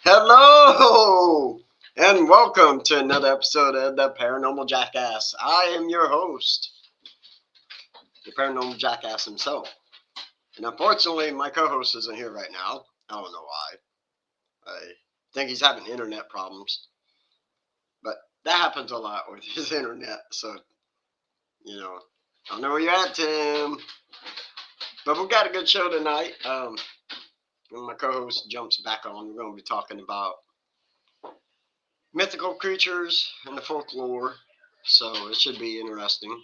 Hello, and welcome to another episode of the Paranormal Jackass. I am your host, the Paranormal Jackass himself. And unfortunately, my co-host isn't here right now. I don't know why. I think he's having internet problems. But that happens a lot with his internet, so, I don't know where you're at, Tim. But we've got a good show tonight. When my co-host jumps back on, we're going to be talking about mythical creatures and the folklore, so it should be interesting.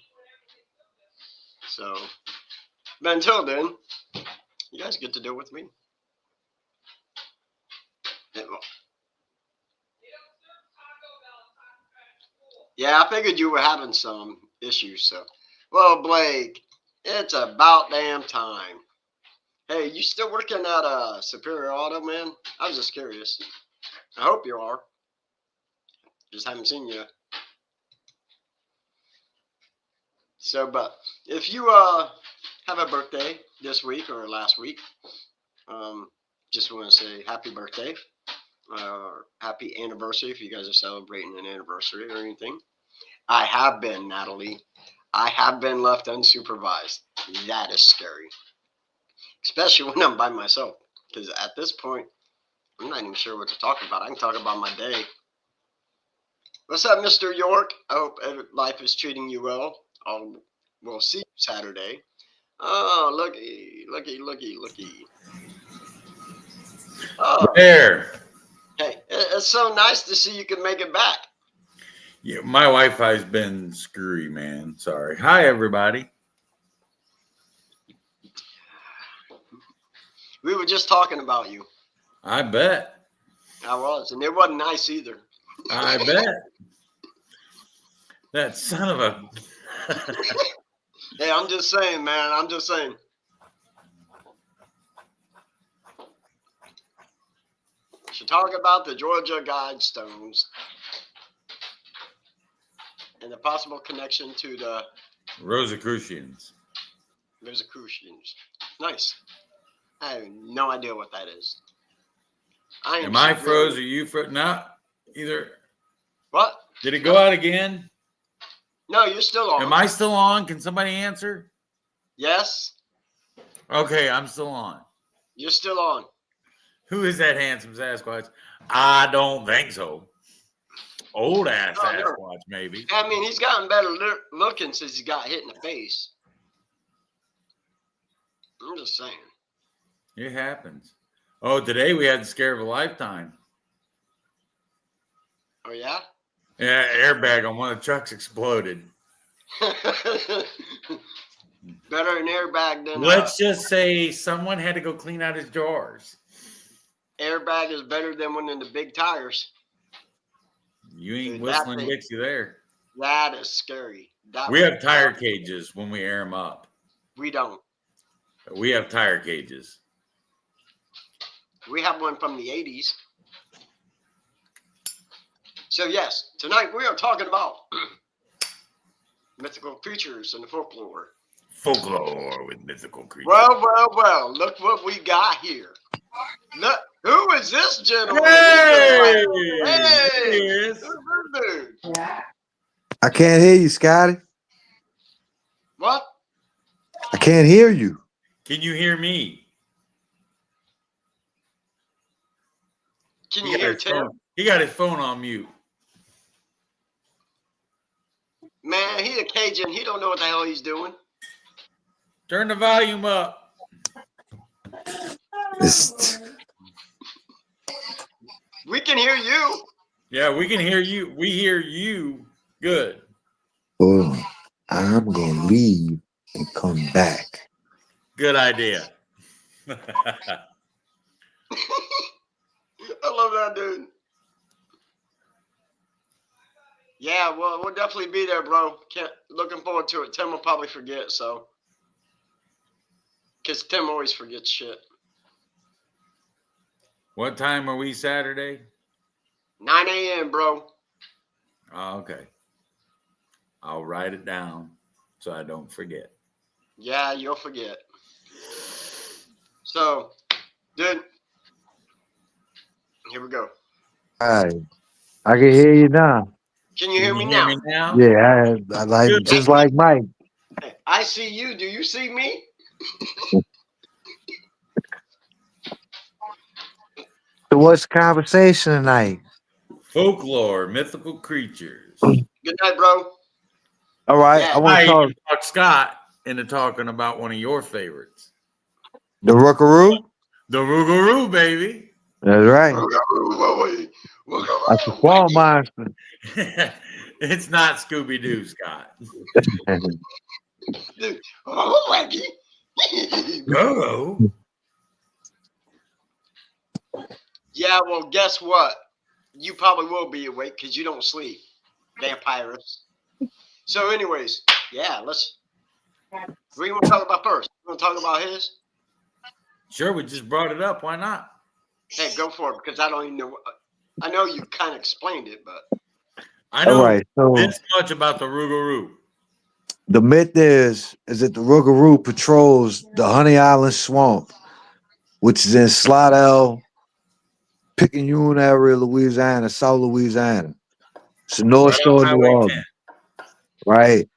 But until then, you guys get to deal with me. Yeah, I figured you were having some issues, so. Well, Blake, it's about damn time. Hey, you still working at Superior Auto, man? I was just curious. I hope you are. Just haven't seen you. So, but if you have a birthday this week or last week, just want to say happy birthday, happy anniversary if you guys are celebrating an anniversary or anything. I have been, Natalie. I have been left unsupervised. That is scary. Especially when I'm by myself. Because at this point, I'm not even sure what to talk about. I can talk about my day. What's up, Mr. York? I hope life is treating you well. We'll see you Saturday. Oh, looky. Oh, there. Hey, it's so nice to see you can make it back. Yeah, my Wi-Fi's been screwy, man. Sorry. Hi, everybody. We were just talking about you. I bet. I was, and it wasn't nice either. I bet. That son of a... Hey, I'm just saying, man. I'm just saying. Should talk about the Georgia Guidestones and the possible connection to the Rosicrucians. Rosicrucians. Nice. I have no idea what that is. Am I froze or you froze? No, either. What? Did it go out again? No, you're still on. Am I still on? Can somebody answer? Yes. Okay, I'm still on. You're still on. Who is that handsome Sasquatch? I don't think so. Old ass Sasquatch, maybe. I mean, he's gotten better looking since he got hit in the face. I'm just saying. It happens. Oh, today we had the scare of a lifetime. Oh, yeah? Yeah, airbag on one of the trucks exploded. Better an airbag than... Let's just say someone had to go clean out his drawers. Airbag is better than one of the big tires. You ain't whistling Dixie there. That is scary. We have tire cages when we air them up. We don't. We have tire cages. We have one from the 80s. So yes, tonight we are talking about mythical creatures and the folklore. Folklore with mythical creatures. Well, look what we got here. Look, who is this gentleman? Hey! Hey! Yes. Who's this dude? I can't hear you, Scotty. What? I can't hear you. Can you hear me? Can He you got hear his Tim? phone. He got his phone on mute. Man, he a Cajun. He don't know what the hell he's doing. Turn the volume up. It's, We can hear you. Yeah, we can hear you. We hear you good. oh, I'm gonna leave and come back. Good idea. I love that dude. Yeah, well, we'll definitely be there, bro. Looking forward to it. Tim will probably forget, so. Because Tim always forgets shit. What time are we Saturday? 9 a.m., bro. Oh, okay. I'll write it down so I don't forget. Yeah, you'll forget. So, dude, here we go. All right, I can hear you now. Can you Can hear you me hear now? me now? Yeah, I like Good. just like Mike. Hey, I see you. Do you see me? So what's the conversation tonight? Folklore, mythical creatures. Good night, bro. All right, Yeah. I want I to talk even talked Scott into talking about one of your favorites. the Rookaroo. The Rougarou, baby. That's right. That's the swamp monster. It's not Scooby-Doo, Scott. Dude, oh, Wacky. Go. Yeah, well, guess what? You probably will be awake because you don't sleep, vampires. So, anyways, yeah, let's. What do you want to talk about first? You want to talk about his? Sure, we just brought it up. Why not? Hey, go for it because I don't even know. I know you kind of explained it, but. I All know right, so this much about the Rougarou. the myth is that the Rookaroo patrols the Honey Island Swamp, which is in Slidell, Picayune area, Louisiana, South Louisiana. It's the North Right off Shore of New Highway 10. Orleans, right?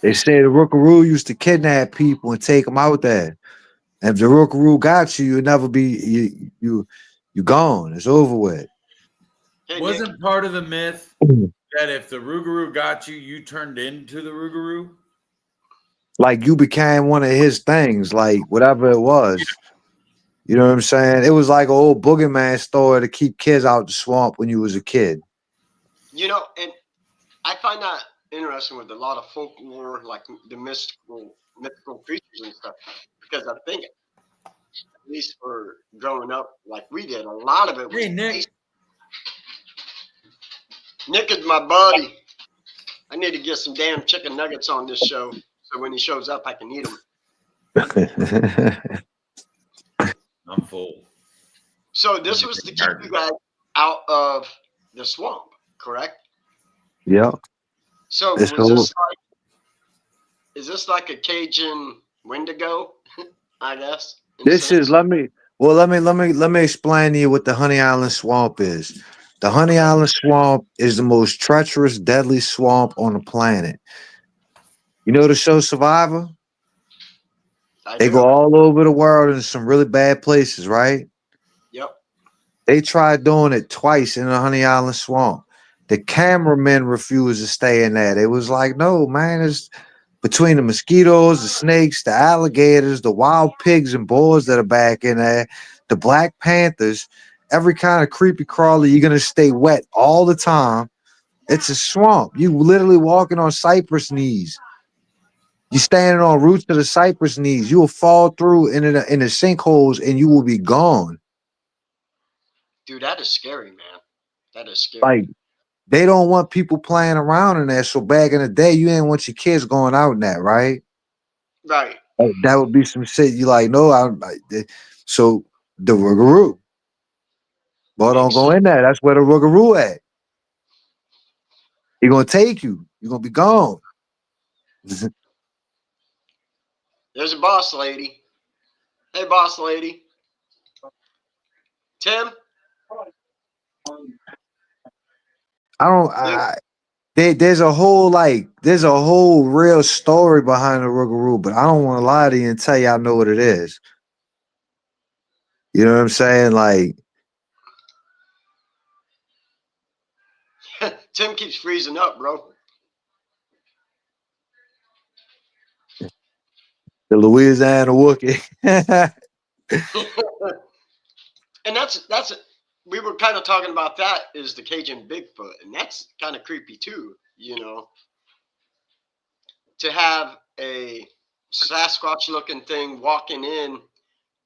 They say the Rookaroo used to kidnap people and take them out there. And if the Rookaroo got you, you'll never be you gone. It's over with. Hey, Nick. Wasn't part of the myth that if the Rougarou got you, you turned into the Rougarou? Like you became one of his things, like whatever it was. You know what I'm saying? It was like an old boogeyman story to keep kids out the swamp when you was a kid. You know, and I find that interesting with a lot of folklore, like the mythical creatures and stuff, because I think, at least for growing up like we did, a lot of it was Hey, Nick. based. Nick is my buddy. I need to get some damn chicken nuggets on this show, so when he shows up, I can eat them. I'm full. So this was to keep you guys out of the swamp, correct? Yeah. So It's was cool. this like, is this like a Cajun Wendigo? I guess. in a This sense? is let me explain to you what the Honey Island Swamp is. The Honey Island Swamp is the most treacherous, deadly swamp on the planet. You know the show Survivor? I They do. go all over the world in some really bad places, right? Yep. They tried doing it twice in the Honey Island Swamp. The cameramen refused to stay in there. They was like, no, man, it's between the mosquitoes, the snakes, the alligators, the wild pigs and boars that are back in there, the Black Panthers, every kind of creepy crawler, you're gonna stay wet all the time. It's a swamp. You literally walking on cypress knees. You standing on roots of the cypress knees. You will fall through in the sinkholes and you will be gone. Dude, that is scary, man. That is scary. Like they don't want people playing around in there. So back in the day, you didn't want your kids going out in that, right? Right. That would be some shit. You like, no, so the Rougarou. Boy, don't Makes go sense. in there. That's where the Rougarou at. He gonna take you. You're gonna be gone. There's a boss lady. Hey, boss lady. Tim? I don't. There's a whole real story behind the Rougarou, but I don't want to lie to you and tell you I know what it is. You know what I'm saying? Like Tim keeps freezing up, bro. the Louisiana Wookiee. And that's we were kind of talking about that is the Cajun Bigfoot, and that's kind of creepy too, to have a Sasquatch looking thing walking in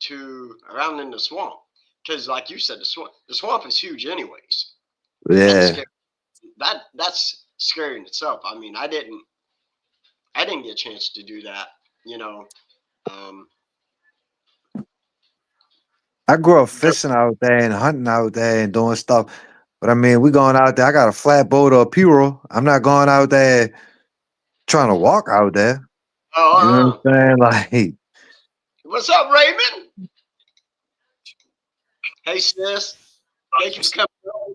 to around in the swamp. Because like you said, the swamp is huge anyways. That's Yeah. scary. That's scary in itself. I mean, I didn't get a chance to do that, you know. Um, I grew up there, fishing out there and hunting out there and doing stuff. But I mean, we going out there. I got a flatboat or a pirogue. I'm not going out there trying to walk out there. You know oh, what I'm saying? Like, what's up, Raymond? Hey, sis. Thank you for coming on.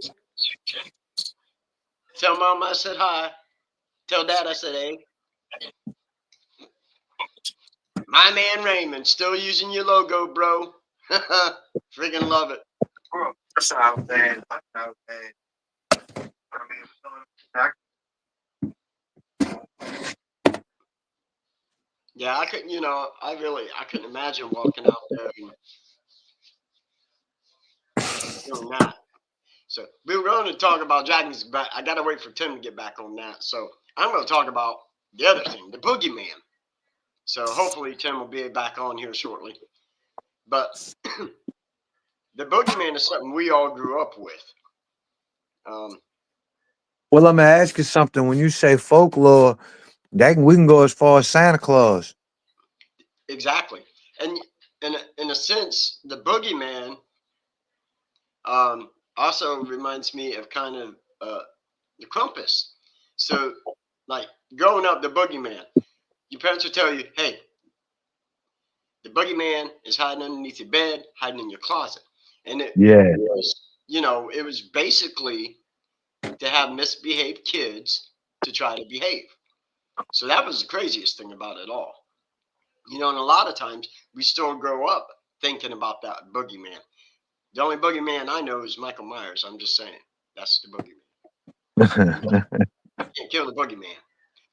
Tell mom I said hi. Tell dad I said hey. My man Raymond, still using your logo, bro. Freaking love it. fishing out there and hunting out there. I Yeah, I couldn't, I couldn't imagine walking out there and doing that. So we were going to talk about dragons, but I gotta wait for Tim to get back on that. So I'm going to talk about the other thing, the boogeyman. So hopefully Tim will be back on here shortly. But the boogeyman is something we all grew up with. Um, well, let me ask you something. When you say folklore, we can go as far as Santa Claus. exactly, and in a sense, the boogeyman also reminds me of kind of the Krampus. So, like growing up, the boogeyman, your parents would tell you, "Hey, the boogeyman is hiding underneath your bed, hiding in your closet," and it Yeah. was, it was basically to have misbehaved kids to try to behave. So that was the craziest thing about it all. And a lot of times we still grow up thinking about that boogeyman. The only boogeyman I know is Michael Myers. I'm just saying, that's the boogeyman. Can't kill the boogeyman.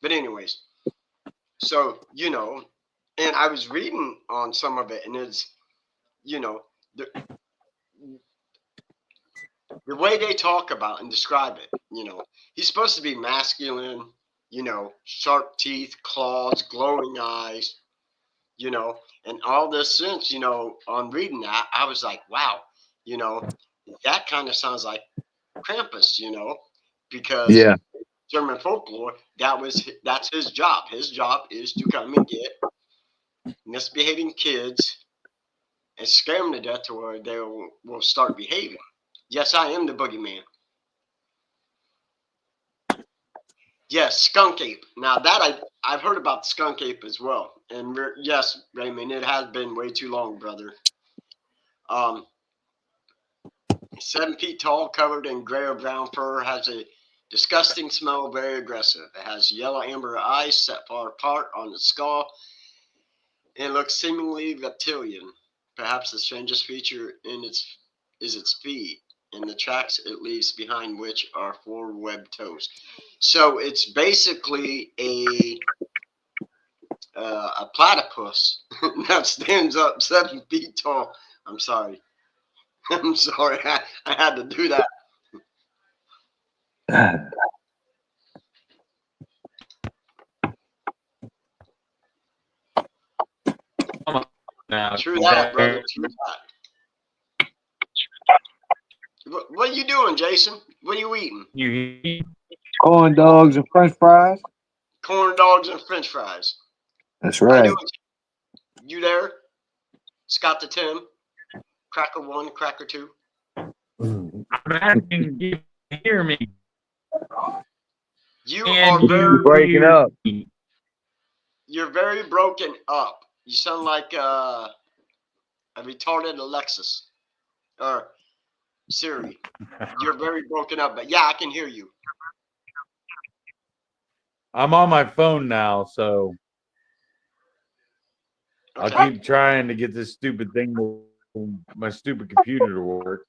But anyways, so and I was reading on some of it, and it's the the way they talk about and describe it. He's supposed to be masculine. Sharp teeth, claws, glowing eyes. And all this since on reading that, I was like, wow, you know, that kind of sounds like Krampus. Because Yeah. German folklore, that's his job. His job is to come and get misbehaving kids and scare them to death to where they will start behaving. Yes, I am the boogeyman. Yes, skunk ape. Now that I've heard about the skunk ape as well, and yes, Raymond, it has been way too long, brother. Um, 7 feet tall, covered in gray or brown fur, has a disgusting smell, very aggressive. It has yellow amber eyes set far apart on its skull, and looks seemingly reptilian. Perhaps the strangest feature is its feet and the tracks it leaves behind, which are 4 webbed toes. So it's basically a platypus that stands up 7 feet tall. I'm sorry. I'm sorry. I had to do that. Now, True that, brother. True that. What are you doing, Jason? What are you eating? you Corn dogs and French fries. Corn dogs and French fries. That's How you right. doing? You there? Scott the Tim. Cracker 1, Cracker 2. asking if you can hear me. You And are you very, breaking up. you're very broken up. You sound like a retarded Alexis or Siri. You're very broken up, but yeah, I can hear you. I'm on my phone now, so I'll Okay. keep trying to get this stupid thing, my stupid computer to work.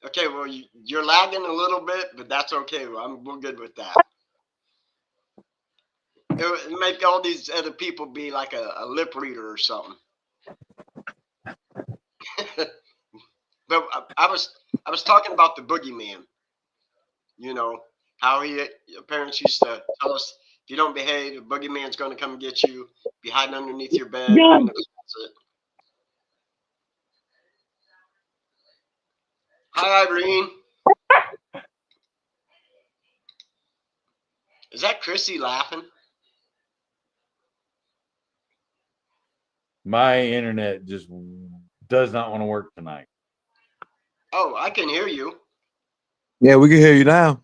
Okay, well, you're lagging a little bit, but that's okay. We're good with that. It would make all these other people be like a lip reader or something. But I was talking about the boogeyman. You know how your parents used to tell us if you don't behave, the boogeyman's going to come get you. Be hiding underneath your bed or in the closet. Hi, Irene. Is that Chrissy laughing? My internet just does not want to work tonight. Oh, I can hear you. Yeah, we can hear you now.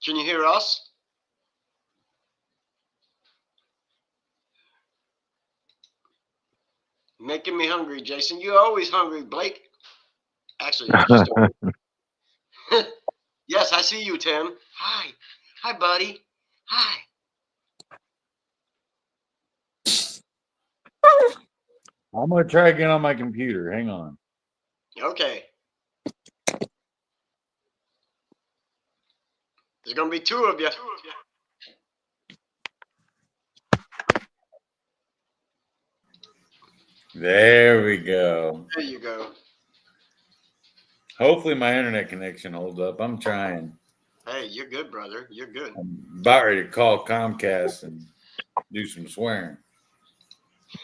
Can you hear us? Making me hungry, Jason. You're always hungry, Blake. Actually, you just don't. Yes, I see you, Tim. Hi. Hi, buddy. Hi. I'm gonna try again on my computer. Hang on. Okay. There's going to be two of you. There we go. There you go. Hopefully my internet connection holds up. I'm trying. Hey, you're good, brother. You're good. I'm about ready to call Comcast and do some swearing.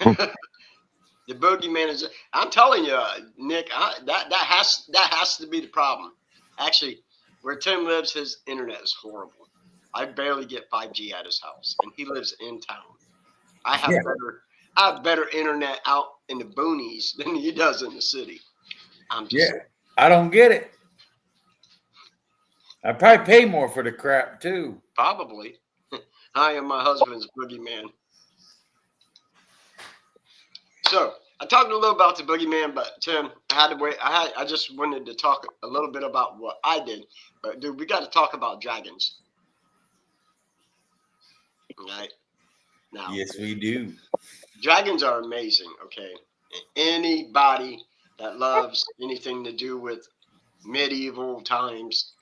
The boogeyman is. I'm telling you, Nick. That has to be the problem. Actually, where Tim lives, his internet is horrible. I barely get 5G at his house, and he lives in town. I have better internet out in the boonies than he does in the city. I'm just saying. I don't get it. I probably pay more for the crap too. Probably. I am my husband's boogeyman. So I talked a little about the boogeyman, but Tim, I had to wait. I just wanted to talk a little bit about what I did, but dude, we got to talk about dragons. Right now, Yes, we do. dragons are amazing. Okay, anybody that loves anything to do with medieval times,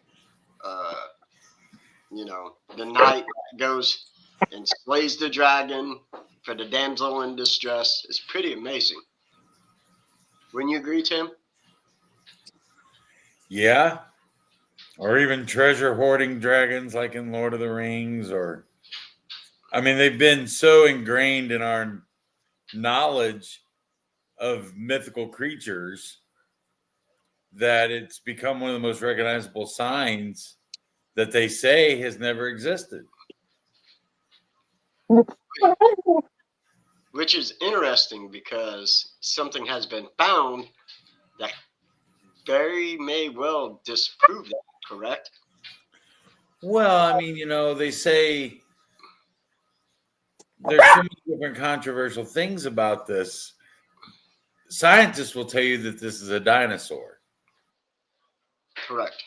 the knight goes and slays the dragon for the damsel in distress is pretty amazing. Wouldn't you agree, Tim? Yeah. Or even treasure hoarding dragons like in Lord of the Rings, or I mean, they've been so ingrained in our knowledge of mythical creatures that it's become one of the most recognizable signs that they say has never existed. Which is interesting because something has been found that very may well disprove that, correct? Well, I mean, they say there's so many different controversial things about this. Scientists will tell you that this is a dinosaur. Correct.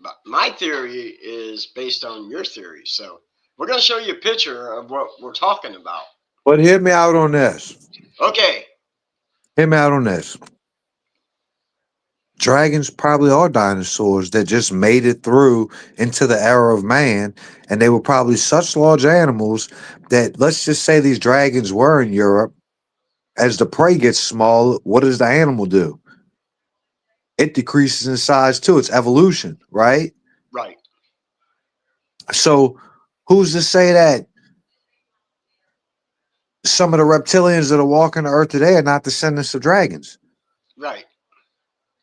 But my theory is based on your theory. So we're going to show you a picture of what we're talking about. But hear me out on this. Okay. Hear me out on this. Dragons probably are dinosaurs that just made it through into the era of man, and they were probably such large animals that, let's just say these dragons were in Europe. As the prey gets small, what does the animal do? It decreases in size too. It's evolution, right? Right. So who's to say that some of the reptilians that are walking the earth today are not descendants of dragons? Right.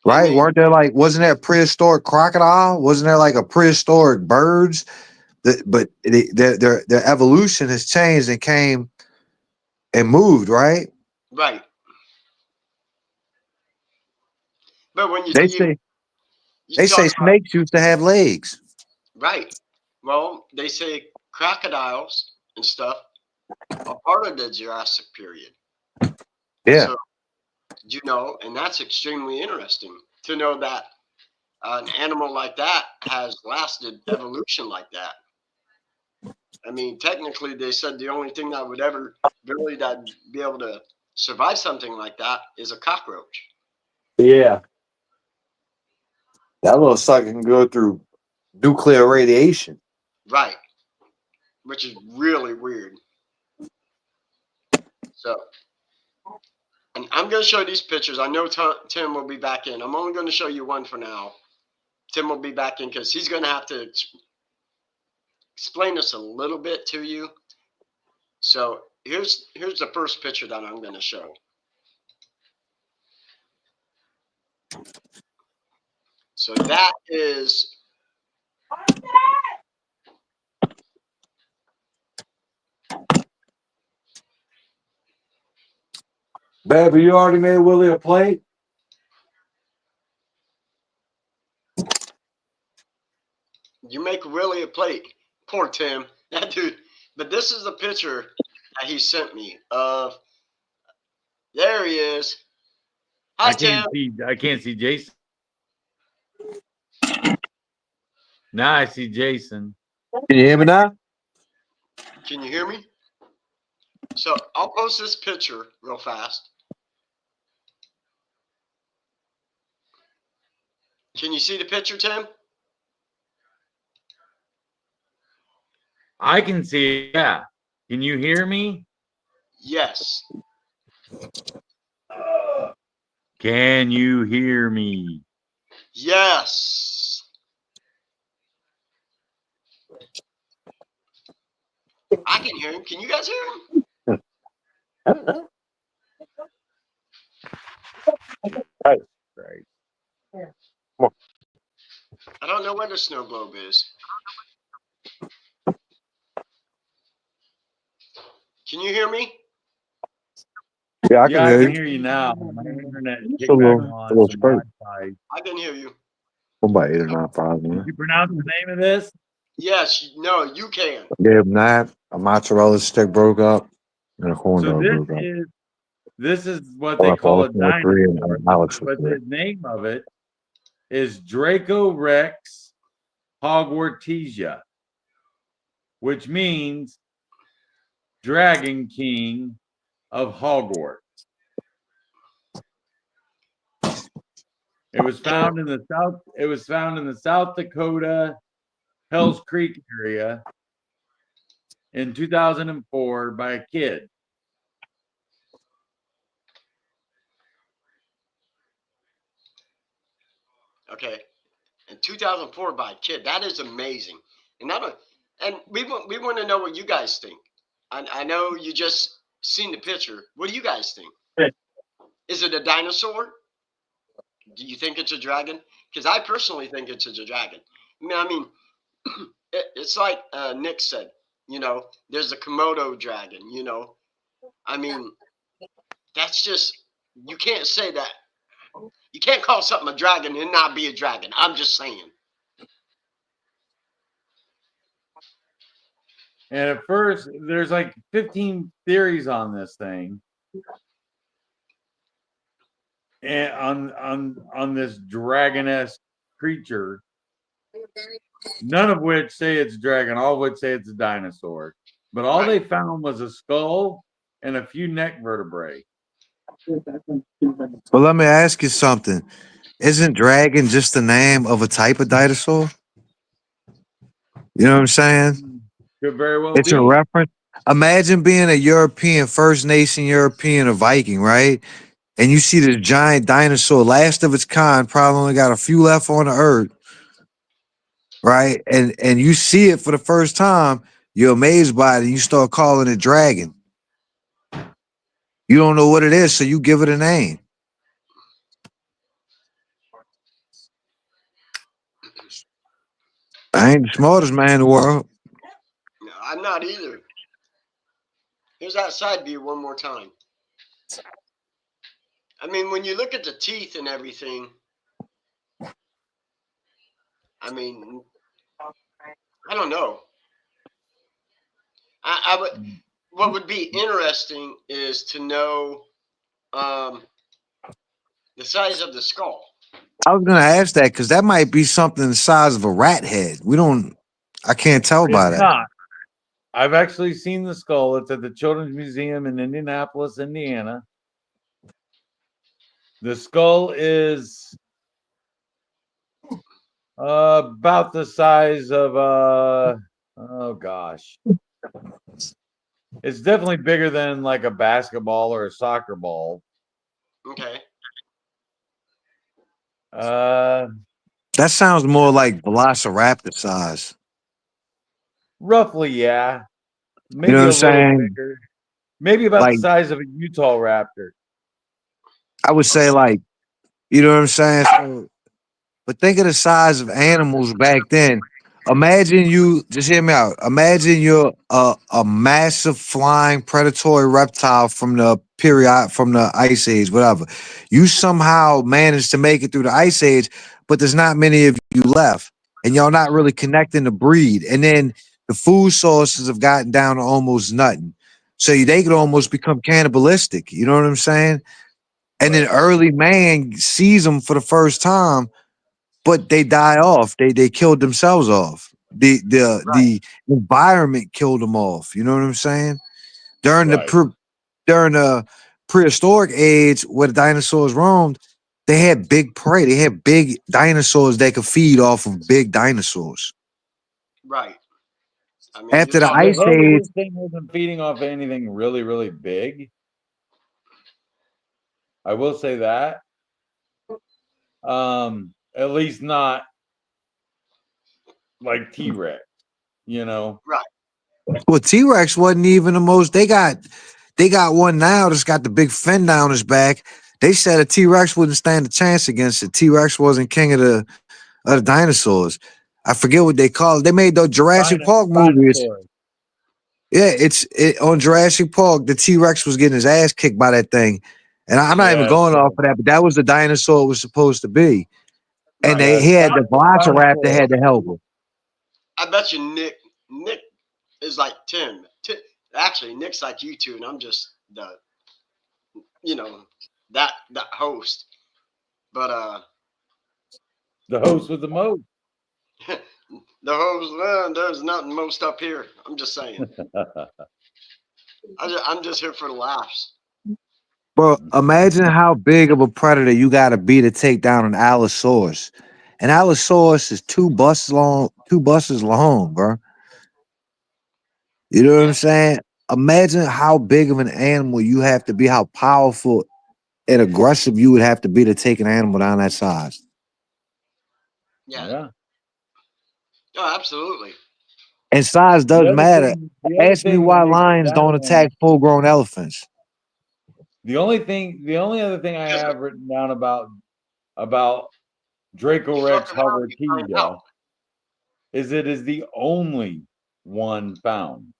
Right? I mean, Weren't there wasn't there a prehistoric crocodile? Wasn't there like a prehistoric birds? But their evolution has changed and came and moved, right? right. But when you They you, say you they talk say about snakes used to have legs. right, well, they say crocodiles and stuff are part of the Jurassic period. Yeah. So you know, and that's extremely interesting to know that an animal like that has lasted evolution like that. I mean, technically, they said the only thing that would ever really that be able to survive something like that is a cockroach. Yeah. That little sucker can go through nuclear radiation. Right, which is really weird. So, and I'm going to show these pictures. I know Tim will be back in. I'm only going to show you one for now. Tim will be back in because he's going to have to explain this a little bit to you. So here's the first picture that I'm going to show. So that is Baby, you already made Willie a plate? you make really a plate. Poor Tim, that dude. But this is the picture that he sent me of. There he is. Hi Tim. I can't see Jason. Now I see Jason. Can you hear me now? Can you hear me? So I'll post this picture real fast. Can you see the picture, Tim? I can see it. Yeah. Can you hear me? Yes. Can you hear me? Yes. I can hear him. Can you guys hear him? Right. Right. I don't know where the snow globe is. Can you hear me? Yeah, I can Yeah, I hear can you. hear you now. My internet It's kicked back a on little some straight. Wi-Fi. I can hear you. About 8 or 9 Did man. you pronounce the name of this? Yes. No, you can. Gave him that. A mozzarella stick broke up, and a corn So dog broke up. this is what I they left call all a the 3 and dinosaur, Alex was but there. the name of it is Draco Rex Hogwartsia, which means Dragon King of Hogwarts. It was found in the South. It was found in the South Dakota Hell's Creek area in 2004 by a kid. Okay. In 2004 by a kid. That is amazing. And we want to know what you guys think. I know you just seen the picture. What do you guys think? Is it a dinosaur? Do you think it's a dragon? Because I personally think it's a dragon. I mean, it's like Nick said. You know, there's a Komodo dragon. You know, I mean, that's just you can't say that. You can't call something a dragon and not be a dragon. I'm just saying. And at first, there's like 15 theories on this thing, and on this dragon-esque creature. None of which say it's a dragon, all of which say it's a dinosaur. But all Right. they found was a skull and a few neck vertebrae. But let me ask you something. Isn't dragon just the name of a type of dinosaur? You know what I'm saying? Could very well It's a be. reference. Imagine being a European, First Nation European, a Viking, right? And you see this giant dinosaur, last of its kind, probably only got a few left on the earth, right? And you see it for the first time, you're amazed by it, and you start calling it dragon. You don't know what it is, so you give it a name. I ain't the smartest man in the world. No, I'm not either. Here's that side view one more time. I mean, when you look at the teeth and everything, I mean, I don't know. I would. What would be interesting is to know um, the size of the skull. I was gonna ask that because that might be something the size of a rat head. We don't. I can't tell It's by that. not. I've actually seen the skull. It's at the Children's Museum in Indianapolis, Indiana. The skull is about the size of oh gosh. It's definitely bigger than like a basketball or a soccer ball. Okay. Uh That sounds more like Velociraptor size. roughly, yeah. You know Maybe what I'm a little saying? bigger. Maybe about the Like size of a Utah Raptor. I would say, like you know what I'm saying. So, but think of the size of animals back then. Imagine you just hear me out. Imagine you're a massive flying predatory reptile from the ice age, whatever. You somehow managed to make it through the ice age, but there's not many of you left, and y'all not really connecting the breed. And then the food sources have gotten down to almost nothing, so they could almost become cannibalistic. You know what I'm saying? And then Right. early man sees them for the first time, but they die off. They killed themselves off. Right. The environment killed them off. You know what I'm saying? During the Right. pre, during the prehistoric age where the dinosaurs roamed, they had big prey. They had big dinosaurs they could feed off of big dinosaurs. Right. I mean, you're After the The talking ice about. age, heaviest thing wasn't feeding off anything really, really big. I will say that. At least not like T-Rex, you know. Right. well, T Rex wasn't even the most. They got one now that's got the big fin down his back. They said a T Rex wouldn't stand a chance against it. T Rex wasn't king of the dinosaurs. I forget what they call it. They made the Jurassic Park movie. Dinosaur. Yeah, on Jurassic Park. The T Rex was getting his ass kicked by that thing, and I'm not even Yeah, going off of that. But that was the dinosaur it was supposed to be, and Right. he had the Velociraptor Spinosaurus. had to help him. I bet you Nick is like Tim. Actually, Nick's like you two, and I'm just the you know that host. But The host with the most. the host, there's nothing most up here. I'm just saying. I'm just here for the laughs. Bro, imagine how big of a predator you got to be to take down an Allosaurus. An Allosaurus is 2 buses long, bro. You know what I'm Yeah. saying? Imagine how big of an animal you have to be, how powerful and aggressive you would have to be to take an animal down that size. Yeah. Yeah. Oh, absolutely. And size does matter. The other Ask me thing that why makes it lions don't down, attack full-grown elephants. the only other thing I Because have written down about Dracorex fuck around, you find out. hubertea is it is the only one found.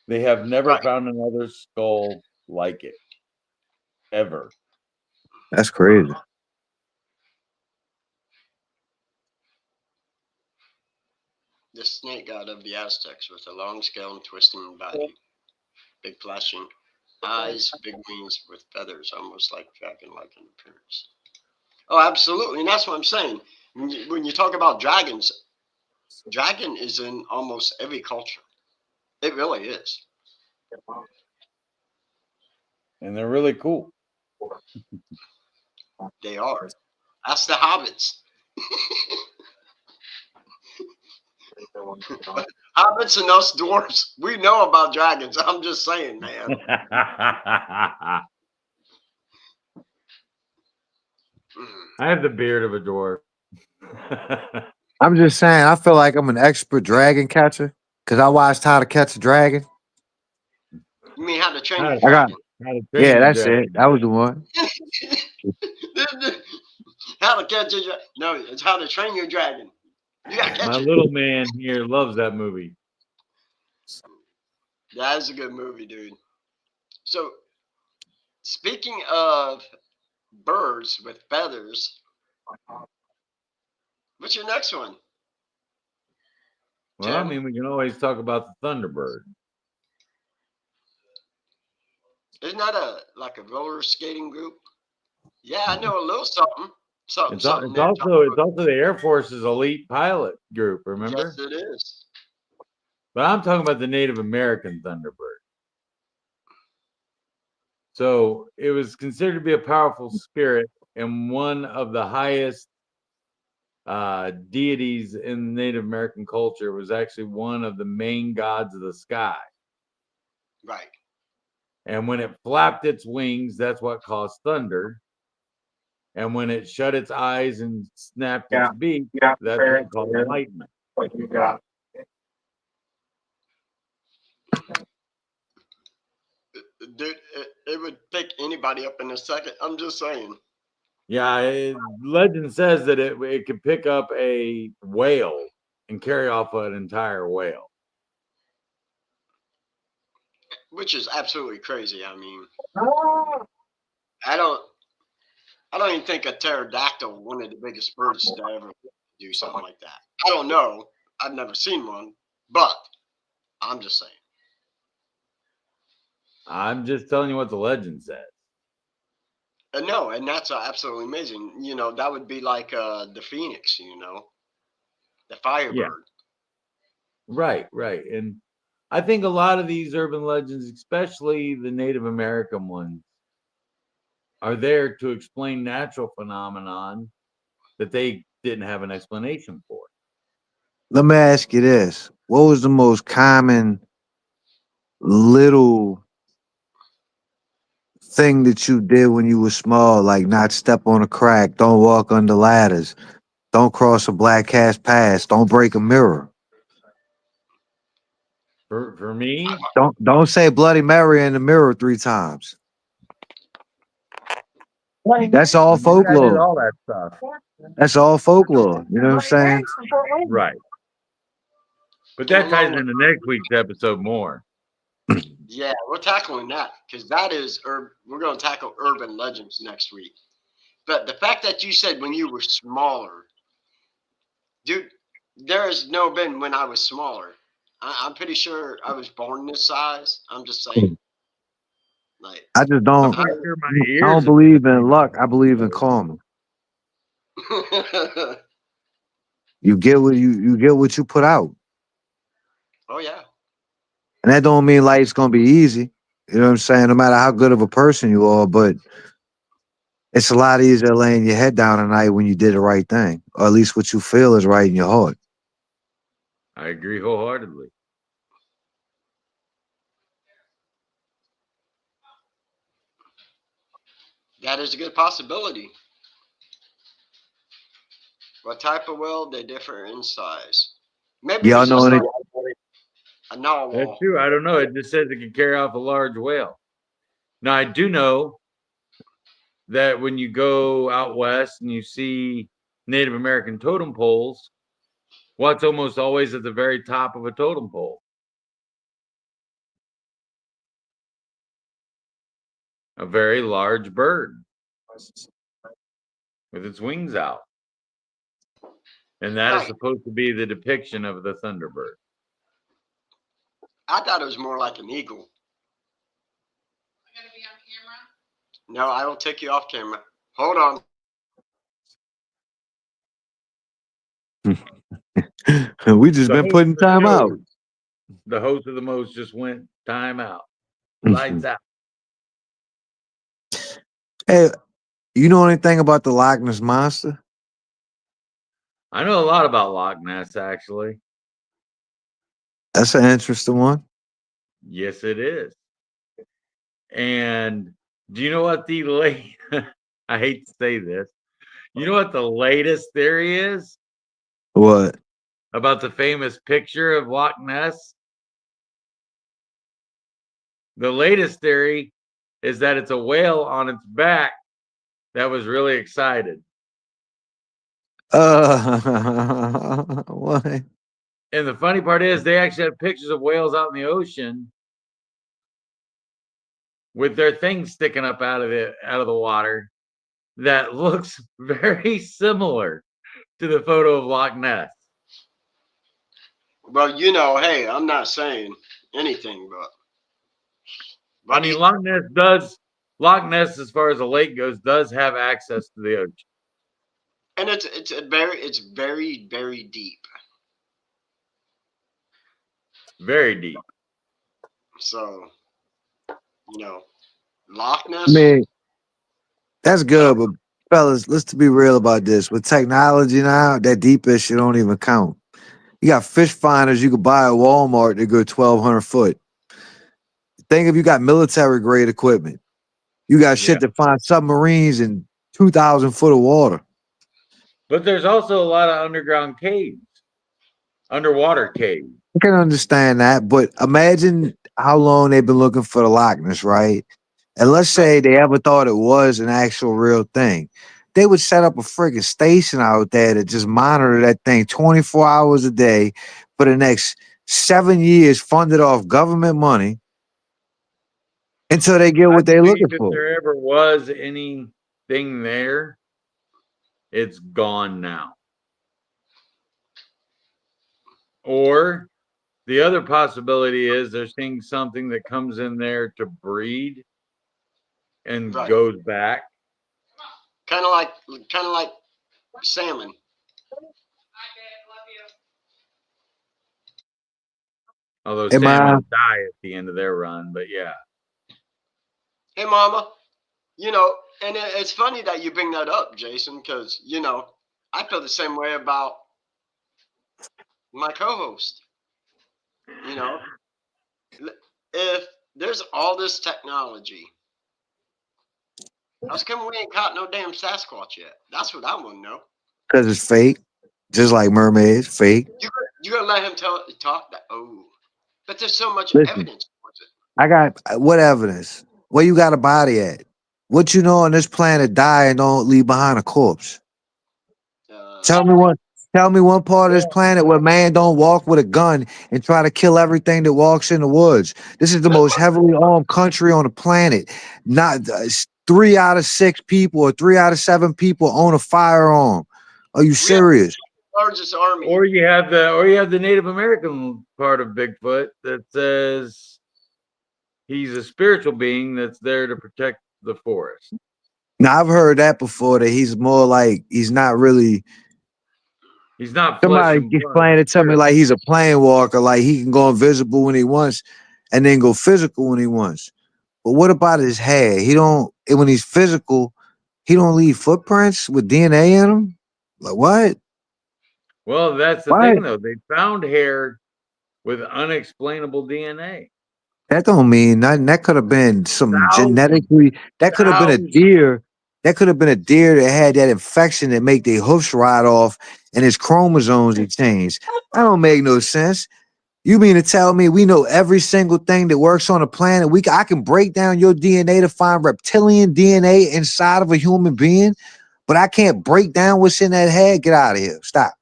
They have never Right. found another skull like it ever. That's crazy. The snake god of the Aztecs with a long scale and twisting body, big flashing eyes, big wings with feathers, almost like dragon-like in appearance. Oh, absolutely, and that's what I'm saying. When you talk about dragons, dragon is in almost every culture. It really is. And they're really cool. They are. That's the hobbits. Hobbits and us dwarves, we know about dragons. I'm just saying, man. I Mm. have the beard of a dwarf. I'm just saying, I feel like I'm an expert dragon catcher because I watched How to Catch a Dragon. You mean how to train how, your I got, dragon? how to train yeah, your that's it. dragon. That was the one. How to catch your dragon? No, it's how to train your dragon. You gotta My catch it. little man here loves that movie. That is a good movie, dude. So, speaking of birds with feathers, what's your next one? Well, I Tim? mean, we can always talk about the Thunderbird. Isn't that like a roller skating group? Yeah, I know a little something. Something there. It's also the Air Force's elite pilot group, remember? Yes, it is. But I'm talking about the Native American Thunderbird. So it was considered to be a powerful spirit and one of the highest deities in Native American culture. It was actually one of the main gods of the sky. Right. And when it flapped its wings, that's what caused thunder. And when it shut its eyes and snapped its beak, that's what caused lightning. Dude, it would pick anybody up in a second. I'm just saying. Yeah, legend says that it could pick up a whale and carry off an entire whale. Which is absolutely crazy. I mean, I don't even think a pterodactyl, one of the biggest birds to ever do something like that. I don't know. I've never seen one, but I'm just saying. I'm just telling you what the legend says. No, and that's absolutely amazing. You know, that would be like the phoenix. You know, the firebird. Yeah. Right. And I think a lot of these urban legends, especially the Native American ones, are there to explain natural phenomenon that they didn't have an explanation for. Let me ask you this. What was the most common little thing that you did when you were small? Like not step on a crack, don't walk under ladders, don't cross a black cat's path, don't break a mirror. For me, Don't say Bloody Mary in the mirror 3 times. That's all I did folklore. all that stuff. That's all folklore. You know what I'm saying? Right. But And that ties along with into next week's episode more. yeah, we're tackling that because that is we're going to tackle urban legends next week. But the fact that you said when you were smaller, dude, there has no been when I was smaller. I'm pretty sure I was born this size. I'm just saying, like, I just I'm don't. pretty sure my I ears don't have believe in luck. I believe in karma. You get what you get what you put out, oh yeah, and that don't mean life's gonna be easy. You know what I'm saying? No matter how good of a person you are, but it's a lot easier laying your head down at night when you did the right thing, or at least what you feel is right in your heart. I agree wholeheartedly. that is a good possibility. What type of whale? They differ in size. Maybe it Y'all was know just any? like a That's narwhal. true. I don't know. It just says it can carry off a large whale. Now I do know that when you go out west and you see Native American totem poles, what's almost always at the very top of a totem pole? A very large bird with its wings out. And that is Right. supposed to be the depiction of the Thunderbird. I thought it was more like an eagle. No, I will take you off camera. Hold on. We just The been host putting of the time out. show, the host of the most just went time out. Lights out. Hey, you know anything about the Loch Ness monster? I know a lot about Loch Ness, actually. That's an interesting one. Yes, it is. And do you know what the late? I hate to say this. You know what the latest theory is What? about the famous picture of Loch Ness? The latest theory is that it's a whale on its back that was really excited. What? And the funny part is they actually have pictures of whales out in the ocean with their things sticking up out of the water that looks very similar to the photo of Loch Ness. Well, hey, I'm not saying anything, but I what do mean, you? Loch Ness, as far as a lake goes, does have access to the ocean. And it's very deep. Very deep. So you know, Loch I Ness. mean, that's I don't. good, but fellas, let's to be real about this. With technology now, that deepest shit don't even count. You got fish finders you could buy at Walmart that go 1,200 foot. Think if you got military grade equipment. You got Yeah. shit that find submarines in 2,000 foot of water. But there's also a lot of underground caves, underwater caves. I can understand that, but imagine how long they've been looking for the Loch Ness, right? And let's Right. say they ever thought it was an actual real thing. They would set up a freaking station out there to just monitor that thing 24 hours a day for the next 7 years, funded off government money until they get I what they're believe looking if for. there ever was anything there, it's gone now. Or the other possibility is they're seeing something that comes in there to breed and Right. goes back. Kind of like, kind of like salmon. Although Am I? salmon die at the end of their run, but yeah. Hey, Mama. And it's funny that you bring that up, Jason, because I feel the same way about my co-host. You know, if there's all this technology, how's come we ain't caught no damn Sasquatch yet? That's what I want to know. Because it's fake, just like mermaids, fake. You gonna let him talk that? Oh, but there's so much Listen, evidence towards I got what evidence? Where you got a body at? What you know on this planet die and don't leave behind a corpse? it. Tell me one. Tell me one part of this planet where man don't walk with a gun and try to kill everything that walks in the woods. This is the most heavily armed country on the planet. Not 3 out of 6 people or 3 out of 7 people own a firearm. Are you We have serious? the largest army. Or you have the Native American part of Bigfoot that says he's a spiritual being that's there to protect the forest. Now I've heard that before. That he's more like he's not really. He's not flesh Somebody and blood, explain he's it to me spirit. like he's a plane walker, like he can go invisible when he wants, and then go physical when he wants. But what about his hair? He don't when he's physical, he don't leave footprints with DNA in him. Like what? Well, that's the What? thing though. They found hair with unexplainable DNA. That don't mean nothing. That could have been some Thousands, genetically. That could have been a thousands. deer. That could have been a deer that had that infection that make their hoofs rot off and his chromosomes he changed. That don't make no sense. You mean to tell me we know every single thing that works on the planet? I can break down your DNA to find reptilian DNA inside of a human being, but I can't break down what's in that head. Get out of here. Stop.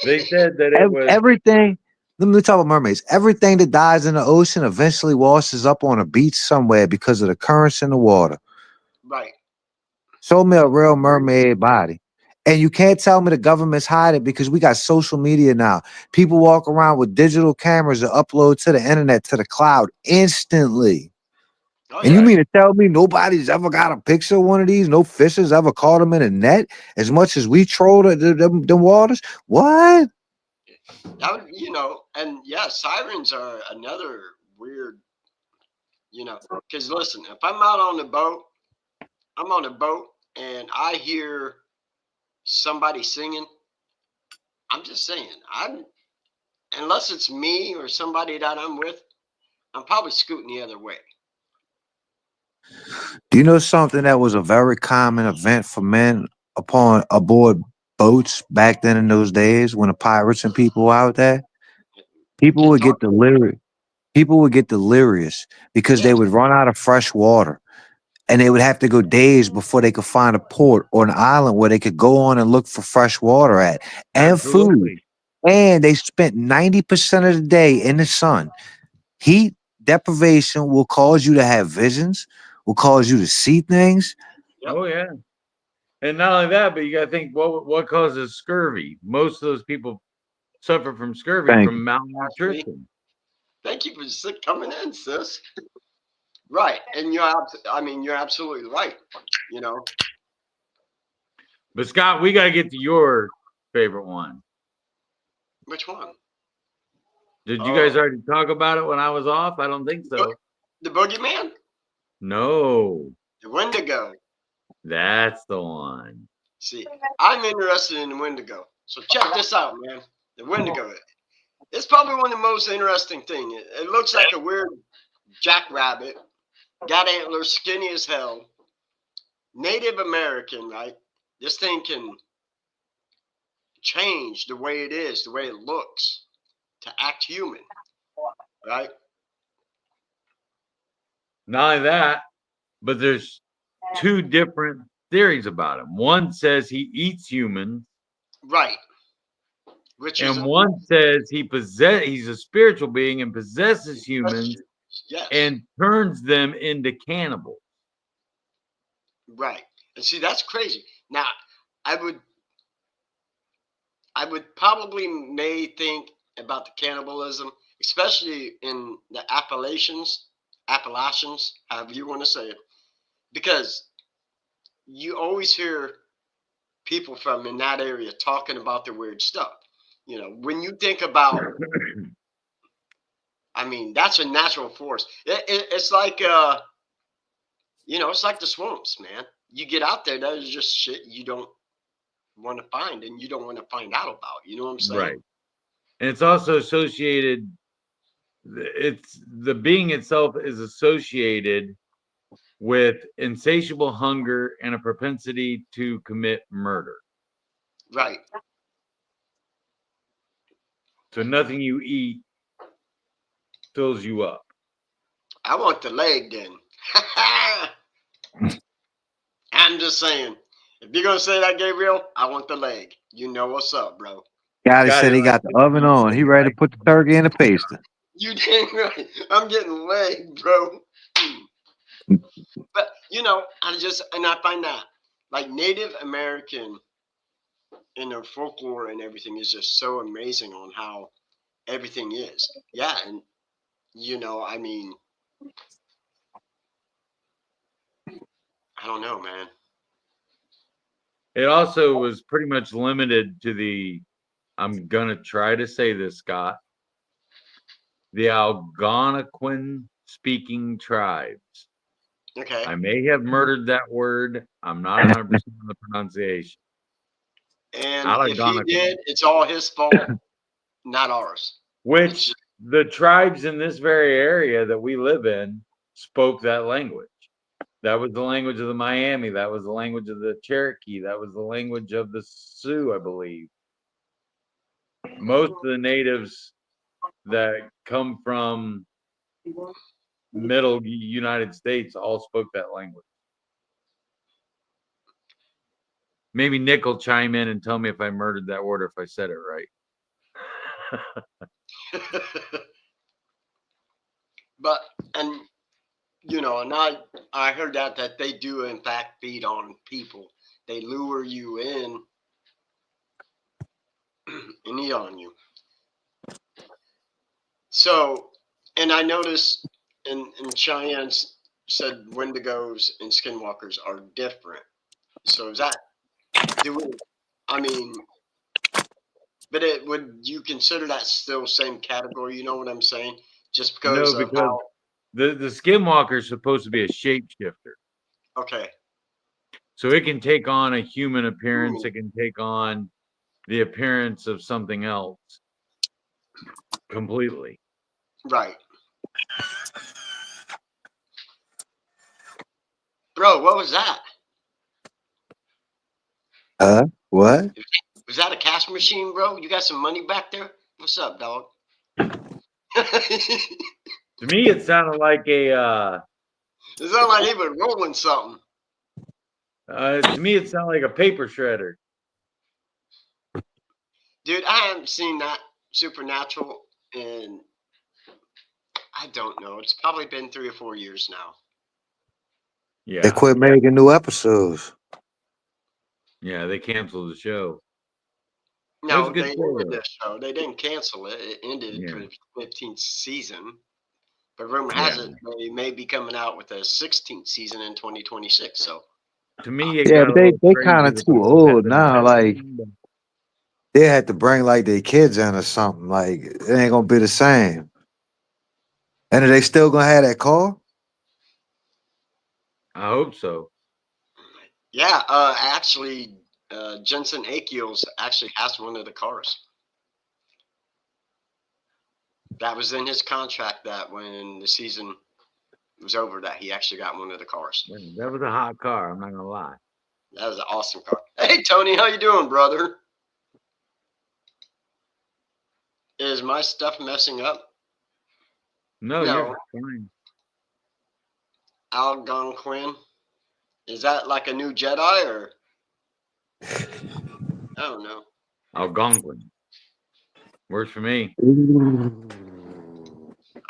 They said that it was Everything. Let me talk about mermaids. Everything that dies in the ocean eventually washes up on a beach somewhere because of the currents in the water. Right. Show me a real mermaid body. And you can't tell me the government's hiding because we got social media now. People walk around with digital cameras that upload to the internet, to the cloud instantly. Oh And you yeah. mean to tell me nobody's ever got a picture of one of these? No fishers ever caught them in a net as much as we troll them waters? What? And yeah, sirens are another weird. Because listen, if I'm out on the boat, I'm on a boat, and I hear somebody singing. I'm just saying, I'm unless it's me or somebody that I'm with, I'm probably scooting the other way. Do you know something that was a very common event for men upon aboard boats back then in those days when the pirates and people were out there? People Get would get dark. delirious. People would get delirious because they Yes. would run out of fresh water and they would have to go days before they could find a port or an island where they could go on and look for fresh water at and food. absolutely. And they spent 90% of the day in the sun. Heat deprivation will cause you to have visions, will cause you to see things. Yep. Oh yeah. And not only that, but you got to think what causes scurvy. Most of those people suffer from scurvy Thank from malnutrition. Thank you for coming in, sis. Right, and you're absolutely right. You know, But Scott, we got to get to your favorite one. which one? Did you guys already talk about it when I was off? I don't think so. The boogeyman, No, the Wendigo. that's the one. See, I'm interested in the Wendigo. So check this out, man. The Wendigo. It's probably one of the most interesting things. It looks like a weird jackrabbit, got antlers, skinny as hell. Native American, right? This thing can change the way it is, the way it looks, to act human, right? Not only that, but there's two different theories about him. One says he eats humans, Right. Which is and one says he's a spiritual being and possesses humans yes, and turns them into cannibals. right. And see, that's crazy. Now, I would probably may think about the cannibalism, especially in the Appalachians, however you want to say it, because you always hear people from in that area talking about the weird stuff. You know, when you think about, that's a natural force. It's like, it's like the swamps, man. You get out there, there's just shit you don't want to find and you don't want to find out about. You know what I'm saying? Right. And it's also associated, it's the being itself is associated with insatiable hunger and a propensity to commit murder. Right. So nothing you eat fills you up. I want the leg then. I'm just saying. If you're gonna say that, Gabriel, I want the leg. You know what's up, bro. God, he Got said it he right. got the oven on. He ready to put the turkey in the paste. You did right. I'm getting leg, bro. But I find that like Native American in their folklore and everything is just so amazing on how everything is. Yeah, and I don't know, man. It also was pretty much limited to I'm going to try to say this, Scott, the Algonquin speaking tribes. Okay. I may have murdered that word. I'm not 100% on the pronunciation. And if he did, it's all his fault, not ours. Which the tribes in this very area that we live in spoke that language. That was the language of the Miami. That was the language of the Cherokee. That was the language of the Sioux, I believe. Most of the natives that come from middle United States all spoke that language. Maybe Nick will chime in and tell me if I murdered that word or if I said it right. But and I heard that they do in fact feed on people. They lure you in and eat on you. So, and I noticed in Cheyenne said Wendigos and Skinwalkers are different. So is that but would you consider that still same category? You know what I'm saying? Just because No, of because how the Skinwalker is supposed to be a shapeshifter. okay. So it can take on a human appearance. It can take on the appearance of something else completely. Right. Bro, what was that? What? Was that a cash machine, bro? You got some money back there? What's up, dog? To me, it sounded like a. It sounded like he was rolling something. To me, it sounded like a paper shredder. Dude, I haven't seen that Supernatural in, I don't know. It's probably been 3 or 4 years now. Yeah. They quit making new episodes. Yeah, they canceled the show. No, good they show, ended though. the show. They didn't cancel it. It ended Yeah. for the 15th season. But rumor Yeah. has it they may be coming out with a 16th season in 2026. So To me, it Yeah, got but a little they crazy kind of with too the old now. Like competitive. they had to bring like their kids in or something. Like it ain't gonna be the same. And are they still gonna have that car? I hope so. yeah, actually, Jensen Ackles actually has one of the cars. That was in his contract that when the season was over, that he actually got one of the cars. That was a hot car. I'm not gonna lie. That was an awesome car. Hey Tony, how you doing, brother? Is my stuff messing up? No, No. you're fine. Algonquin. Is that like a new Jedi or? I don't know. Algonquin works for me.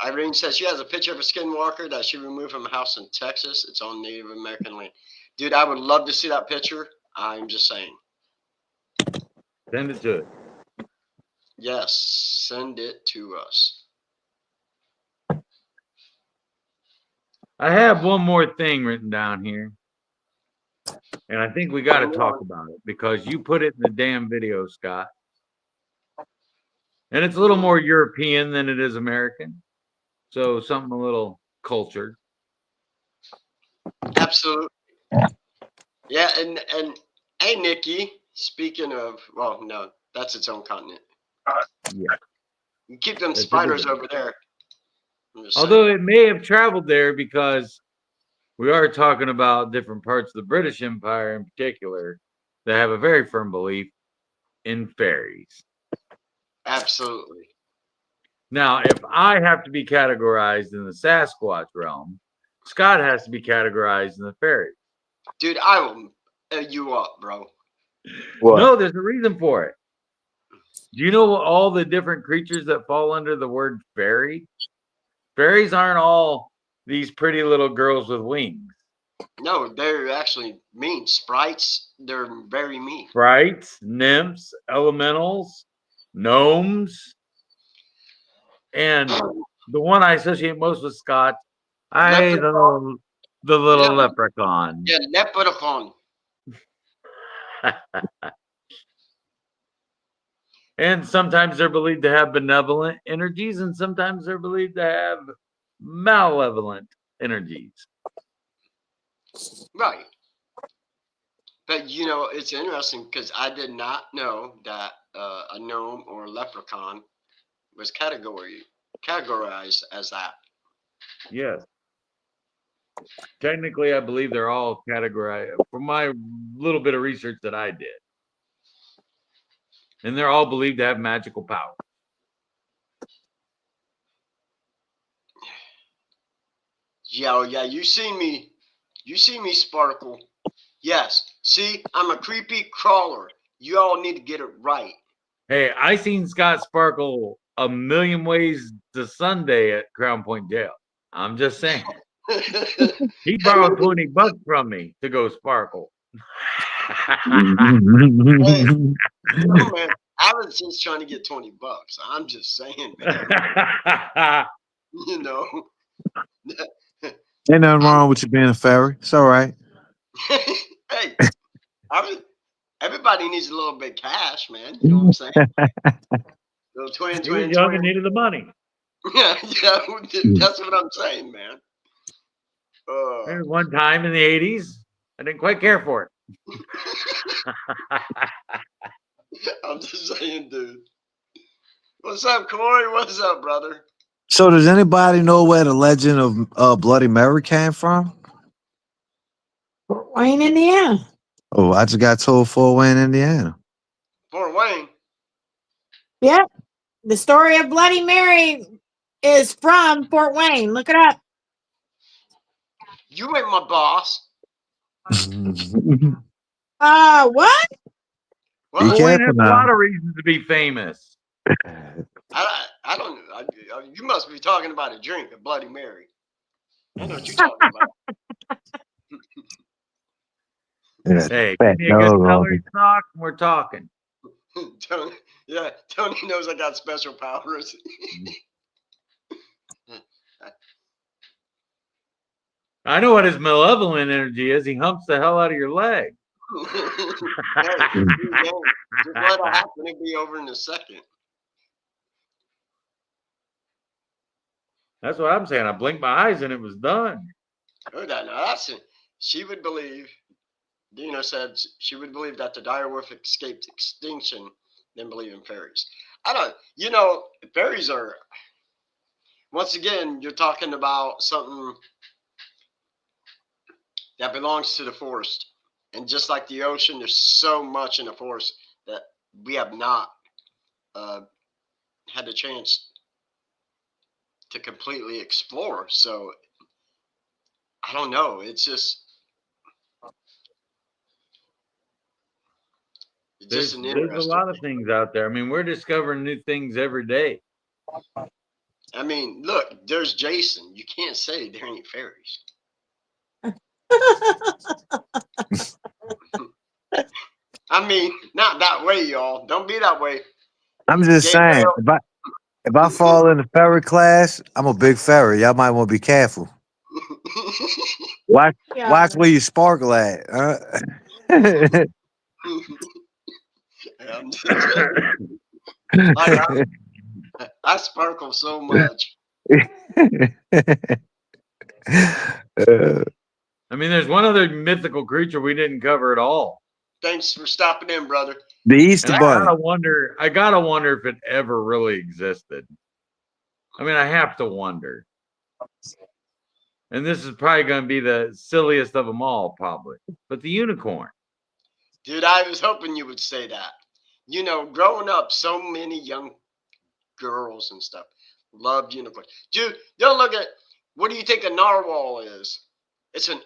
Irene says she has a picture of a skinwalker that she removed from a house in Texas. It's on Native American land. Dude, I would love to see that picture. I'm just saying. Send it to it. Yes, send it to us. I have one more thing written down here, and I think we got to Bring it talk on. about it because you put it in the damn video, Scott. And it's a little more European than it is American. So something a little cultured. Absolutely. Yeah, and hey Nikki, speaking of, well, no, that's its own continent. Yeah. You keep them That's spiders it. over there. I'm just Although saying. it may have traveled there because we are talking about different parts of the British Empire in particular that have a very firm belief in fairies. Absolutely. Now, if I have to be categorized in the Sasquatch realm, Scott has to be categorized in the fairies. Dude, I will you up, bro. What? No, there's a reason for it. Do you know all the different creatures that fall under the word fairy? Fairies aren't all these pretty little girls with wings. No, they're actually mean. Sprites, they're very mean. Sprites, nymphs, elementals, gnomes, and the one I associate most with Scott, the little Yeah, leprechaun. yeah, leprechaun. And sometimes they're believed to have benevolent energies, and sometimes they're believed to have malevolent energies. Right. But you know, it's interesting because I did not know that a gnome or a leprechaun was categorized as that. Yes. Technically, I believe they're all categorized from my little bit of research that I did. And they're all believed to have magical power. Yeah, yeah, you see me sparkle. Yes. See, I'm a creepy crawler. You all need to get it right. Hey, I seen Scott Sparkle a million ways to Sunday at Crown Point Jail. I'm just saying. He borrowed $20 from me to go sparkle. Hey, no, man, I was just trying to get $20. I'm just saying, man. You know. Ain't nothing wrong with you being a fairy. It's all right. Hey, everybody needs a little bit of cash, man. You know what I'm saying? Little 20, He was 20, young 20. and needed the money. Yeah, yeah, that's what I'm saying, man. There was one time in the 80s, I didn't quite care for it. I'm just saying, dude. What's up, Corey? What's up, brother? So, does anybody know where the legend of Bloody Mary came from? Fort Wayne, Indiana. Oh, I just got told Fort Wayne, Indiana. Fort Wayne. Yep. The story of Bloody Mary is from Fort Wayne. Look it up. You ain't my boss. What? Be What? Fort Wayne careful has a lot now. of reasons to be famous. I don't. You must be talking about a drink, a Bloody Mary. I know what you're talking about. Yeah, Hey, fat give me a good dog on celery me. stock and we're talking. Yeah, Tony knows I got special powers. I know what his malevolent energy is. He humps the hell out of your leg. Hey, just let it happen. It'll be over in a second. That's what I'm saying. I blinked my eyes and it was done. Oh, that's it. She would believe, Dina said she would believe that the dire wolf escaped extinction than believe in fairies. I don't, fairies are, once again, you're talking about something that belongs to the forest. And just like the ocean, there's so much in the forest that we have not had the chance to completely explore. So I don't know. It's just There's an a interesting lot of thing. things out there. I mean, we're discovering new things every day. I mean, look, there's Jason. You can't say there ain't fairies. I mean, not that way, y'all. Don't be that way. I'm just saying, Gabriel. if I fall in the fairy class, I'm a big fairy. Y'all might want to be careful. Watch Yeah. where you sparkle at. I'm just like I sparkle so much. I mean, there's one other mythical creature we didn't cover at all. Thanks for stopping in, brother. The Easter And Bunny. I gotta wonder if it ever really existed. I mean, I have to wonder. And this is probably going to be the silliest of them all, probably. But the unicorn. Dude, I was hoping you would say that. Growing up, so many young girls and stuff loved unicorns. Dude, don't look at, what do you think a narwhal is? It's an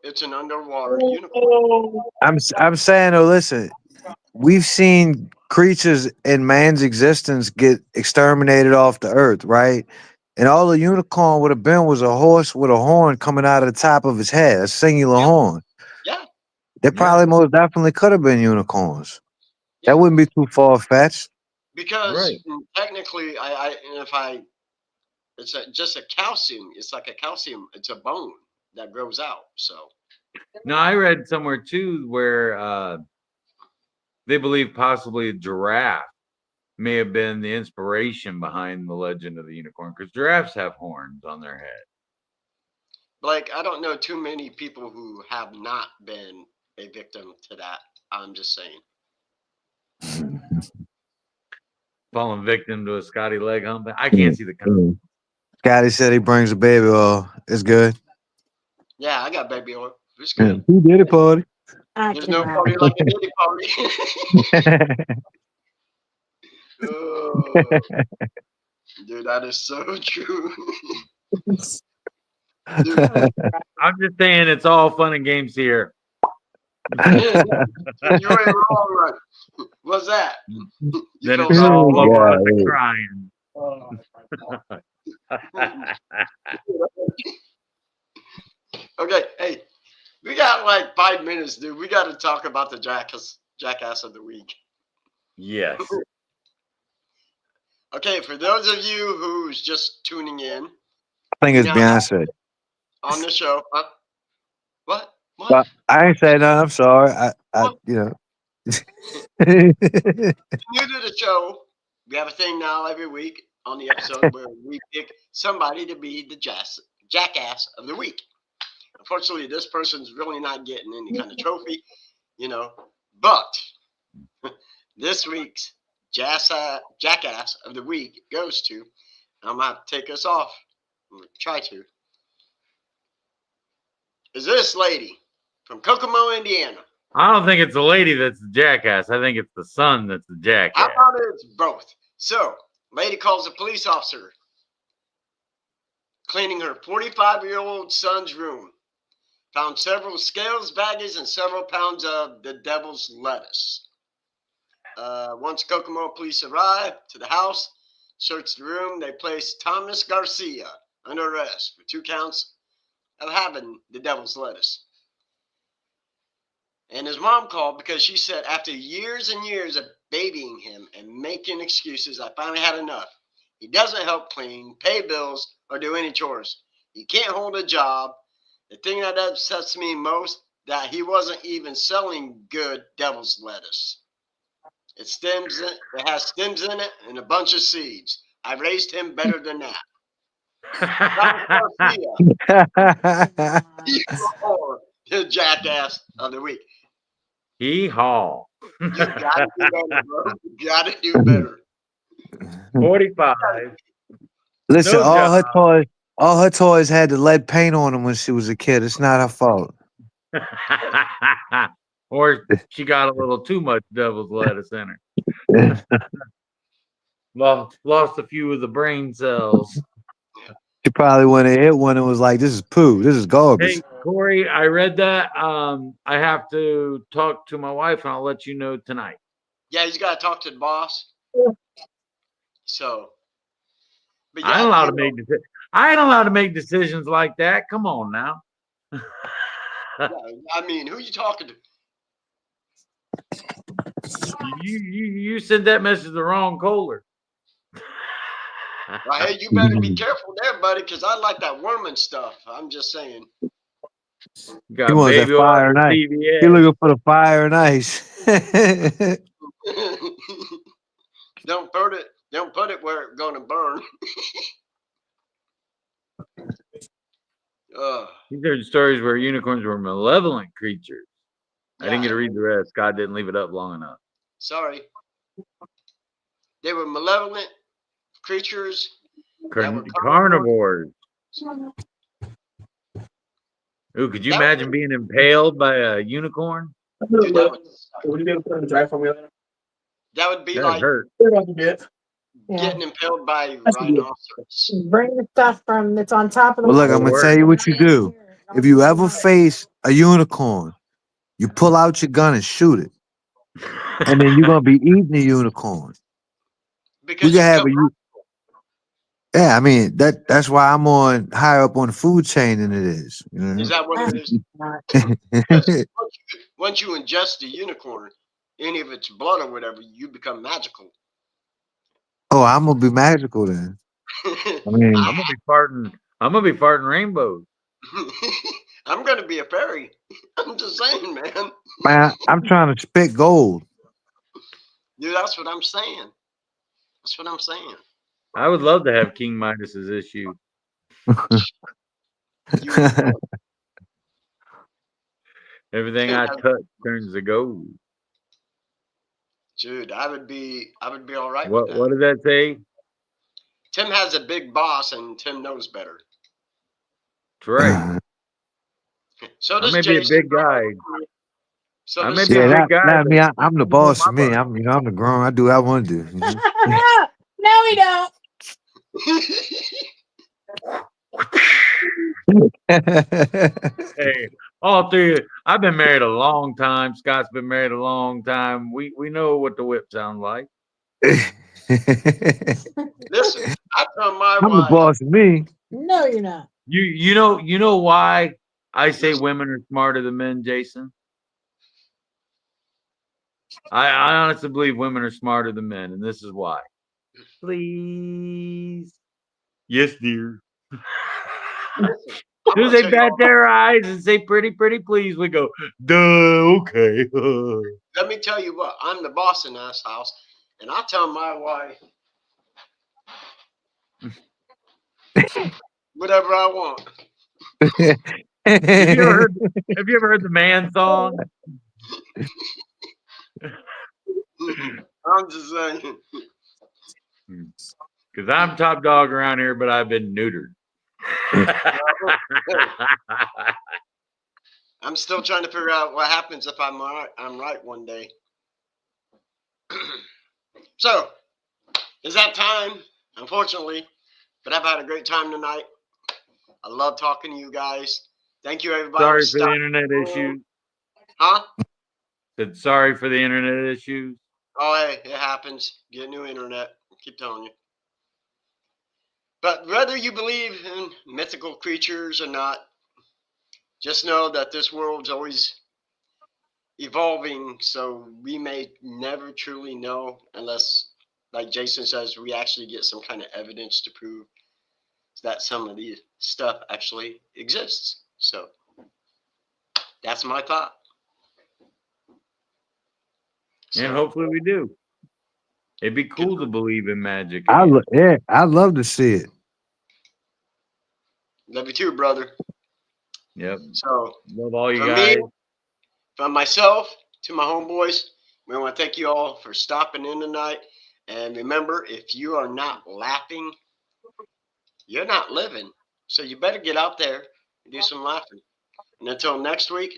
it's an underwater unicorn. I'm saying though, listen, we've seen creatures in man's existence get exterminated off the earth, right? And all a unicorn would have been was a horse with a horn coming out of the top of his head, a singular Yeah. horn. Yeah. They probably most definitely could have been unicorns. Yeah. That wouldn't be too far fetched. Because Right. technically, it's just a calcium. It's like a calcium. It's a bone that grows out. So Now, I read somewhere too where they believe possibly a giraffe may have been the inspiration behind the legend of the unicorn because giraffes have horns on their head. Blake, I don't know too many people who have not been a victim to that. I'm just saying. Falling victim to a Scotty leg humping. I can't see the Scotty said he brings a baby oil. It's good. Yeah, I got baby oil. It's Yeah. good. Who did it, party? There's no party like a diddy party. Oh, dude, that is so true. Dude, I'm just saying it's all fun and games here. you ain't wrong, right? What's that? You Then feel it's all sorry. over us and crying. Okay, hey, we got like 5 minutes, dude. We got to talk about the jackass of the week. Yes. Okay, for those of you who's just tuning in, I think it's now Beyonce. on the show, what? But I ain't saying nothing. I'm sorry. What? You know. New to the show, we have a thing now every week on the episode where we pick somebody to be the jackass of the week. Unfortunately, this person's really not getting any kind of trophy, but this week's jackass of the week goes to, I'm going to take us off. I'm going to try to. Is this lady from Kokomo, Indiana. I don't think it's the lady that's the jackass. I think it's the son that's the How jackass. about it's both? So, lady calls a police officer cleaning her 45-year-old son's room. Found several scales, baggies, and several pounds of the devil's lettuce. Once Kokomo police arrived to the house, searched the room, they placed Thomas Garcia under arrest for 2 counts of having the devil's lettuce. And his mom called because she said after years and years of babying him and making excuses. I finally had enough. He doesn't help clean, pay bills, or do any chores. He can't hold a job. The thing that upsets me most, that he wasn't even selling good devil's lettuce. It has stems in it and a bunch of seeds. I raised him better than that. That was Garcia, the jackass of the week. Hee haw. You gotta do better, bro. You gotta do better. 45. Listen, No job. all her toys had the lead paint on them when she was a kid. It's not her fault. Or she got a little too much devil's lettuce in her. Lost a few of the brain cells. She probably went and hit one and was like, "This is poo. This is garbage." Hey, Corey, I read that. I have to talk to my wife, and I'll let you know tonight. Yeah, he's got to talk to the boss. So, but yeah, I ain't allowed to make decisions. I ain't allowed to make decisions like that. Come on now. yeah, I mean, who you talking to? You sent that message to the wrong caller. Well, hey, you better be careful there, buddy, because I like that worming stuff. I'm just saying. You got He wants that baby oil fire and and ice. CVS. He looking for the fire and ice. Don't put it. Don't put it where it's gonna burn. These are stories where unicorns were malevolent creatures. I didn't get to Yeah, read the rest. God didn't leave it up long enough. sorry. They were malevolent creatures that were Carnivores. Ooh, could you That imagine would- being impaled by a unicorn? Dude, that would Would you be able to put in the drive for me later? be That like hurt. getting impaled by rhinoceros. Bring the stuff from that's on top of the Well, look, Oh, I'm gonna word. tell you what you do. If you ever face a unicorn, you pull out your gun and shoot it, and then you're gonna be eating the unicorn. We Because can you have become a yeah. I mean that's why I'm on higher up on the food chain than it is. You is that what it is? know? Because once you ingest the unicorn, any of its blood or whatever, you become magical. Oh, I'm gonna be magical then. I mean, I'm gonna be farting. I'm gonna be farting rainbows. I'm gonna be a fairy. I'm just saying, man. man, I'm trying to spit gold. Dude, that's what I'm saying. That's what I'm saying. I would love to have King Midas's issue. You, Everything I touch turns to gold. dude, I would be all right What with that. what does that say? Tim has a big boss, and Tim knows better. That's right. So I does may be a Jason. big guy. So I does may be a Yeah, big guy. that me. I'm the boss my of me. butt. I'm the grown. I do what I want to do. You know? No, we don't. Hey, all three. I've been married a long time. Scott's been married a long time. We know what the whip sounds like. Listen, I tell my I'm the wife. boss of me. No, you're not. You know why I say women are smarter than men, Jason? I honestly believe women are smarter than men, and this is why. Please. Yes, dear. Listen, As soon as they bat their eyes and say pretty, pretty, please, we go, duh, okay. let me tell you what. I'm the boss in this house, and I tell my wife whatever I want. Have you ever heard the man song? I'm just saying. Because I'm top dog around here, but I've been neutered. I'm still trying to figure out what happens if I'm right one day. So, is that time? Unfortunately, but I've had a great time tonight. I love talking to you guys. Thank you, everybody. Sorry for the internet issues. Huh? Said sorry for the internet issues. Oh, hey, it happens. Get new internet. I keep telling you. But whether you believe in mythical creatures or not, just know that this world's always evolving, so we may never truly know unless, like Jason says, we actually get some kind of evidence to prove that some of these stuff actually exists. So that's my thought. And So, hopefully we do. It'd be cool to believe in magic. Yeah, I'd love to see it. love you too, brother. Yep. So Love all you from guys. me, from myself to my homeboys, we want to thank you all for stopping in tonight. And remember, if you are not laughing, you're not living. So you better get out there and do some laughing. And until next week,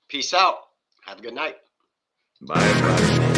peace out. Have a good night. Bye, everybody.